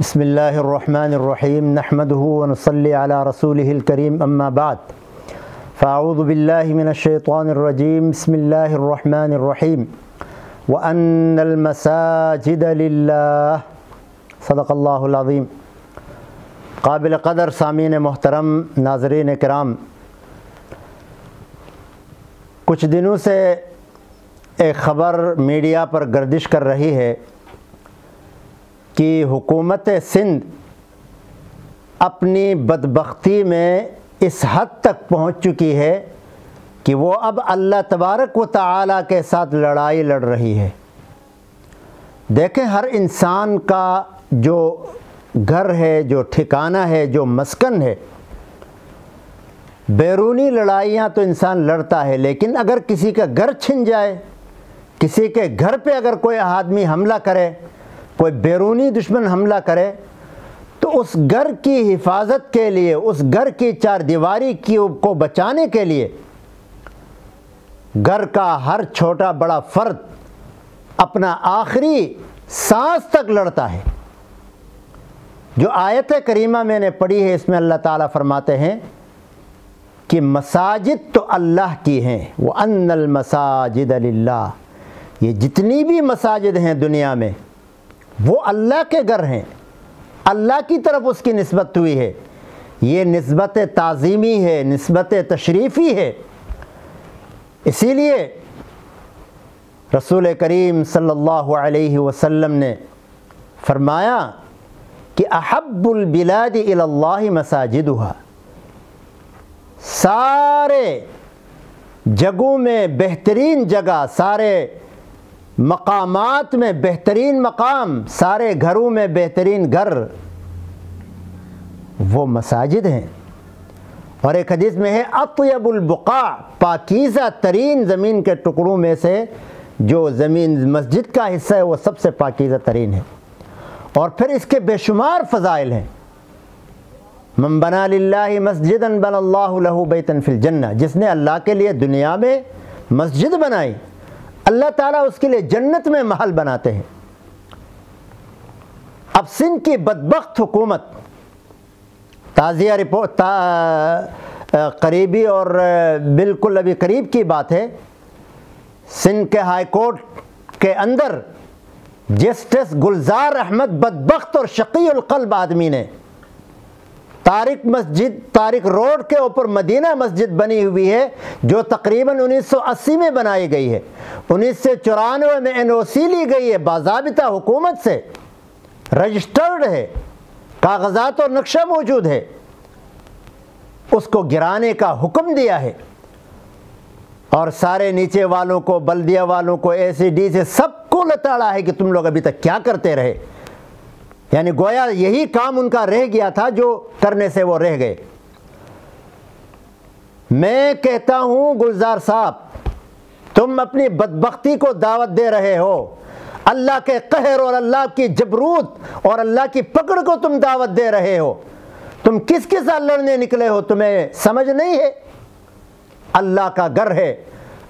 بسم اللہ الرحمن الرحیم نحمده ونصلی علی رسولہ الکریم اما بعد فاعوذ باللہ من الشیطان الرجیم بسم اللہ الرحمن الرحیم وَأَنَّ الْمَسَاجِدَ لِلَّهِ صدق اللہ العظیم۔ قابل قدر سامعین محترم، ناظرین کرام، کچھ دنوں سے ایک خبر میڈیا پر گردش کر رہی ہے کہ حکومت سندھ اپنی بدبختی میں اس حد تک پہنچ چکی ہے کہ وہ اب اللہ تبارک و تعالی کے ساتھ لڑائی لڑ رہی ہے۔ دیکھیں، ہر انسان کا جو گھر ہے، جو ٹھکانہ ہے، جو مسکن ہے، بیرونی لڑائیاں تو انسان لڑتا ہے، لیکن اگر کسی کا گھر چھن جائے، کسی کے گھر پہ اگر کوئی آدمی حملہ کرے، کوئی بیرونی دشمن حملہ کرے، تو اس گھر کی حفاظت کے لیے، اس گھر کی چار دیواری کو بچانے کے لیے گھر کا ہر چھوٹا بڑا فرد اپنا آخری سانس تک لڑتا ہے۔ جو آیت کریمہ میں نے پڑھی ہے، اس میں اللہ تعالیٰ فرماتے ہیں کہ مساجد تو اللہ کی ہیں، وَأَنَّ الْمَسَاجِدَ لِلَّهِ، یہ جتنی بھی مساجد ہیں دنیا میں وہ اللہ کے گھر ہیں، اللہ کی طرف اس کی نسبت ہوئی ہے۔ یہ نسبت تعظیمی ہے، نسبت تشریفی ہے۔ اسی لیے رسول کریم صلی اللہ علیہ وسلم نے فرمایا کہ احب البلاد الی اللہ مساجدها، سارے جگہوں میں بہترین جگہ، سارے مقامات میں بہترین مقام، سارے گھروں میں بہترین گھر وہ مساجد ہیں۔ اور ایک حدیث میں ہے اطیب البقاع، پاکیزہ ترین زمین کے ٹکڑوں میں سے جو زمین مسجد کا حصہ ہے وہ سب سے پاکیزہ ترین ہے۔ اور پھر اس کے بے شمار فضائل ہیں۔ من بنا للہ مسجدا بنى اللہ لہ بیتا فی الجنہ، جس نے اللہ کے لیے دنیا میں مسجد بنائی، اللہ تعالیٰ اس کے لیے جنت میں محل بناتے ہیں۔ اب سندھ کی بدبخت حکومت، تازیہ رپورٹ قریبی اور بالکل ابھی قریب کی بات ہے، سندھ کے ہائی کورٹ کے اندر جسٹس گلزار احمد بدبخت اور شقی القلب آدمی نے طارق روڈ کے اوپر مدینہ مسجد بنی ہوئی ہے، جو تقریباً 1980 میں بنائی گئی ہے، 1994 میں NOC لی گئی ہے، باضابطہ حکومت سے رجسٹرڈ ہے، کاغذات اور نقشہ موجود ہے، اس کو گرانے کا حکم دیا ہے۔ اور سارے نیچے والوں کو، بلدیہ والوں کو، ACD سے سب کو لتاڑا ہے کہ تم لوگ ابھی تک کیا کرتے رہے، یعنی گویا یہی کام ان کا رہ گیا تھا جو کرنے سے وہ رہ گئے۔ میں کہتا ہوں گلزار صاحب، تم اپنی بدبختی کو دعوت دے رہے ہو، اللہ کے قہر اور اللہ کی جبروت اور اللہ کی پکڑ کو تم دعوت دے رہے ہو۔ تم کس کے ساتھ لڑنے نکلے ہو؟ تمہیں سمجھ نہیں ہے؟ اللہ کا گھر ہے،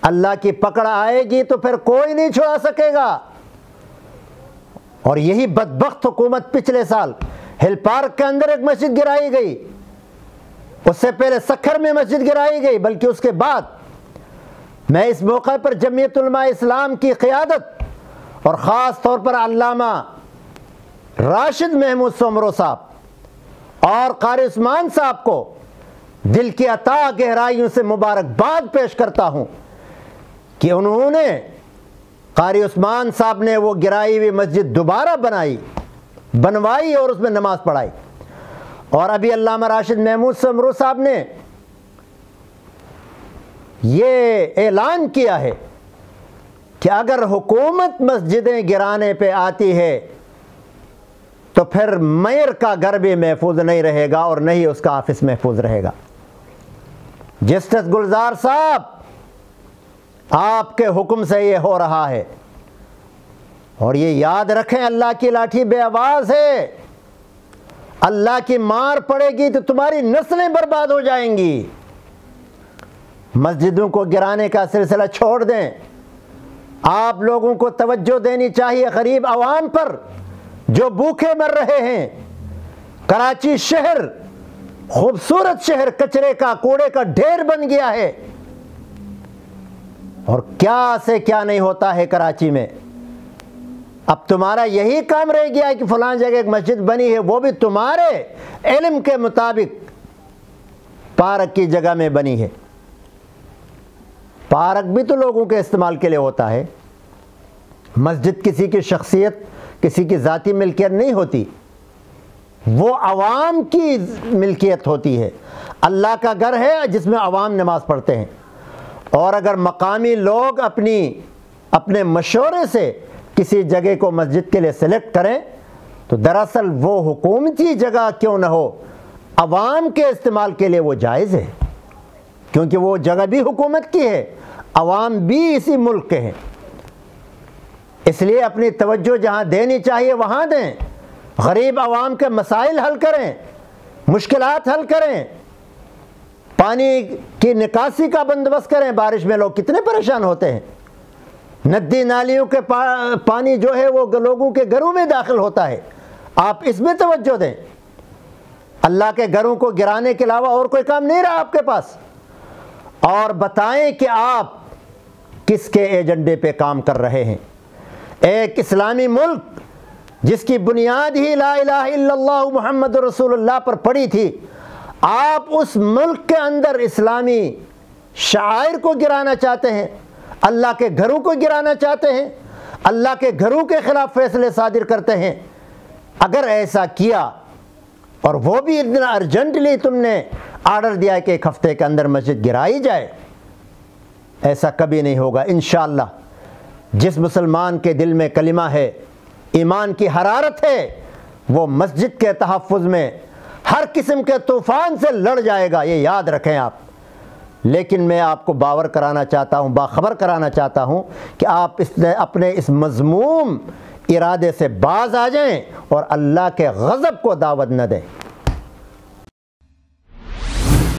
اللہ کی پکڑ آئے گی تو پھر کوئی نہیں چھڑا سکے گا۔ اور یہی بدبخت حکومت پچھلے سال ہل پارک کے اندر ایک مسجد گرائی گئی، اس سے پہلے سکھر میں مسجد گرائی گئی، بلکہ اس کے بعد میں اس موقع پر جمعیت علماء اسلام کی قیادت اور خاص طور پر علامہ راشد محمود سومرو صاحب اور قاری عثمان صاحب کو دل کی عطا گہرائیوں سے مبارکباد پیش کرتا ہوں کہ انہوں نے، قاری عثمان صاحب نے وہ گرائی ہوئی مسجد دوبارہ بنوائی اور اس میں نماز پڑھائی۔ اور ابھی علامہ راشد محمود سومرو صاحب نے یہ اعلان کیا ہے کہ اگر حکومت مسجدیں گرانے پہ آتی ہے تو پھر میئر کا گھر بھی محفوظ نہیں رہے گا اور نہ ہی اس کا آفس محفوظ رہے گا۔ جسٹس گلزار صاحب، آپ کے حکم سے یہ ہو رہا ہے، اور یہ یاد رکھیں، اللہ کی لاٹھی بے آواز ہے، اللہ کی مار پڑے گی تو تمہاری نسلیں برباد ہو جائیں گی۔ مسجدوں کو گرانے کا سلسلہ چھوڑ دیں، آپ لوگوں کو توجہ دینی چاہیے غریب عوام پر، جو بھوکے مر رہے ہیں۔ کراچی شہر خوبصورت شہر کچرے کا کوڑے کا ڈھیر بن گیا ہے، اور کیا سے کیا نہیں ہوتا ہے کراچی میں۔ اب تمہارا یہی کام رہ گیا ہے کہ فلاں جگہ ایک مسجد بنی ہے، وہ بھی تمہارے علم کے مطابق پارک کی جگہ میں بنی ہے۔ پارک بھی تو لوگوں کے استعمال کے لیے ہوتا ہے، مسجد کسی کی شخصیت، کسی کی ذاتی ملکیت نہیں ہوتی، وہ عوام کی ملکیت ہوتی ہے۔ اللہ کا گھر ہے جس میں عوام نماز پڑھتے ہیں، اور اگر مقامی لوگ اپنے مشورے سے کسی جگہ کو مسجد کے لیے سلیکٹ کریں تو دراصل وہ حکومتی جگہ کیوں نہ ہو، عوام کے استعمال کے لیے وہ جائز ہے، کیونکہ وہ جگہ بھی حکومت کی ہے، عوام بھی اسی ملک کے ہیں۔ اس لیے اپنی توجہ جہاں دینی چاہیے وہاں دیں، غریب عوام کے مسائل حل کریں، مشکلات حل کریں، پانی کی نکاسی کا بندوبست کریں۔ بارش میں لوگ کتنے پریشان ہوتے ہیں، ندی نالیوں کے پانی جو ہے وہ لوگوں کے گھروں میں داخل ہوتا ہے، آپ اس میں توجہ دیں۔ اللہ کے گھروں کو گرانے کے علاوہ اور کوئی کام نہیں رہا آپ کے پاس، اور بتائیں کہ آپ کس کے ایجنڈے پہ کام کر رہے ہیں۔ ایک اسلامی ملک جس کی بنیاد ہی لا الہ الا اللہ محمد رسول اللہ پر پڑی تھی، آپ اس ملک کے اندر اسلامی شعائر کو گرانا چاہتے ہیں، اللہ کے گھروں کو گرانا چاہتے ہیں، اللہ کے گھروں کے خلاف فیصلے صادر کرتے ہیں۔ اگر ایسا کیا، اور وہ بھی اتنا ارجنٹلی تم نے آرڈر دیا ہے کہ ایک ہفتے کے اندر مسجد گرائی جائے، ایسا کبھی نہیں ہوگا انشاءاللہ۔ جس مسلمان کے دل میں کلمہ ہے، ایمان کی حرارت ہے، وہ مسجد کے تحفظ میں ہر قسم کے طوفان سے لڑ جائے گا، یہ یاد رکھیں آپ۔ لیکن میں آپ کو باور کرانا چاہتا ہوں، باخبر کرانا چاہتا ہوں کہ آپ اپنے اس مذموم ارادے سے باز آ جائیں اور اللہ کے غضب کو دعوت نہ دیں۔